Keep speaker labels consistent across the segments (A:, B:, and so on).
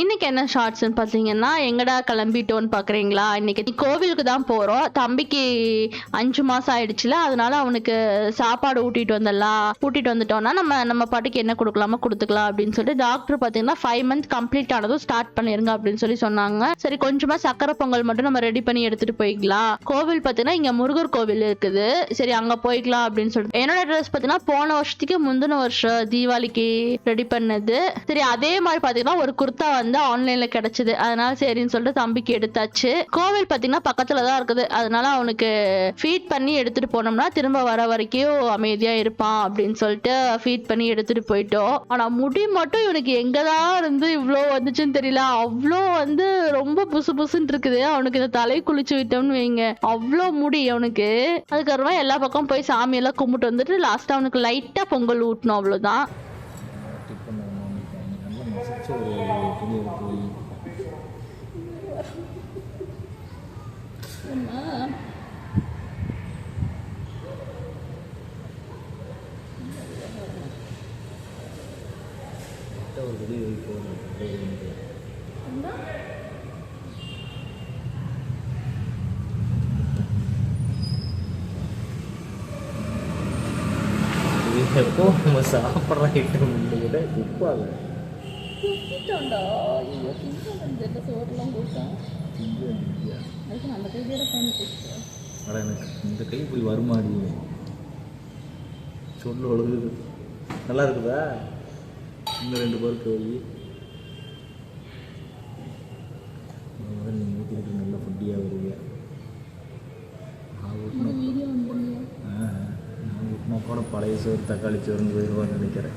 A: இன்னைக்கு என்ன ஷார்ட்ஸ்ன்னு பார்த்தீங்கன்னா, எங்கடா கிளம்பிட்டோன்னு பார்க்குறீங்களா? இன்னைக்கு கோவிலுக்கு தான் போறோம். தம்பிக்கு 5 மாசம் ஆயிடுச்சுல, அதனால அவனுக்கு சாப்பாடு ஊட்டிட்டு வந்துட்டோம்னா, நம்ம பாட்டுக்கு என்ன குடுக்கலாமோ குடுத்துக்கலாம் அப்படின்னு சொல்லிட்டு டாக்டர் பார்த்தீங்கன்னா, 5 மந்த் கம்ப்ளீட் ஆனதும் ஸ்டார்ட் பண்ணிருங்க அப்படின்னு சொன்னாங்க. சரி கொஞ்சமா சக்கரை பொங்கல் மட்டும் நம்ம ரெடி பண்ணி எடுத்துட்டு போய்க்கலாம். கோவில் பார்த்தீங்கன்னா, இங்க முருகர் கோவில் இருக்குது. சரி அங்க போய்க்கலாம் அப்படின்னு சொல்லிட்டு என்னோட ட்ரெஸ் பார்த்தீங்கன்னா, போன வருஷத்துக்கு முந்தின வருஷம் தீபாவளிக்கு ரெடி பண்ணது. சரி அதே மாதிரி பார்த்தீங்கன்னா, ஒரு குர்தா வந்து ஆன்லைன்ல கிடைச்சது. அதனால சரின்னு சொல்லிட்டு தம்பிக்கு எடுத்தாச்சு. கோவில் பாத்தீங்கன்னா பக்கத்துல தான் இருக்குது. அதனால அவனுக்கு ஃபீட் பண்ணி எடுத்துட்டு போனோம்னா திரும்ப வர வரைக்கும் அமைதியா இருப்பான் அப்படின்னு சொல்லிட்டு ஃபீட் பண்ணி எடுத்துட்டு போயிட்டோம். ஆனா முடி மட்டும் இவனுக்கு எங்கதான் இருந்து இவ்வளோ வந்துச்சுன்னு தெரியல. அவ்வளோ வந்து ரொம்ப புசு புசுன்னு இருக்குது. அவனுக்கு இந்த தலை குளிச்சு விட்டோம்னு வைங்க, அவ்வளோ முடி அவனுக்கு. அதுக்கப்புறமா எல்லா பக்கம் போய் சாமி எல்லாம் கும்பிட்டு வந்துட்டு லாஸ்டா அவனுக்கு லைட்டா பொங்கல் ஊட்டணும், அவ்வளவுதான்.
B: எப்போ நம்ம சாப்பிட்ற ஐட்டம் விட உப்பாக எனக்கு இந்த கை இப்படி வருமாடி சொல்லு ஒழுகுது. நல்லா இருக்குதா? இன்னும் 2 பேருக்கு வழி நீங்கள் ஊற்றிட்டு நல்ல ஃபுட்டியாக வருவீங்க. நான் ஊட்டினா கூட பழைய சோறு தக்காளி சோறுன்னு போயிடுவான்னு நினைக்கிறேன்.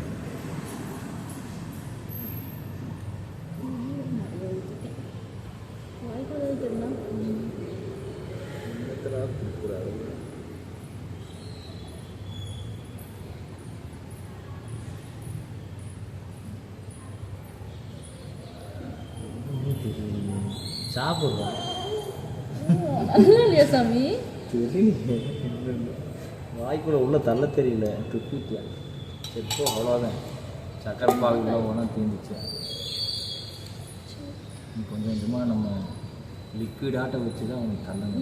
B: சாப்பிட்றோம்
A: இல்லையா சாமி?
B: தெரியல, வாய்க்குள்ள உள்ள தள்ள தெரியல, துப்பிட்டியா எப்போ அவ்வளோதான். சக்கரை பாகுலாம் ஒன்றா தீர்ந்துச்சு. கொஞ்சம் கொஞ்சமாக நம்ம லிக்விடாட்டை வச்சு தான் அவனுக்கு தள்ளணும்.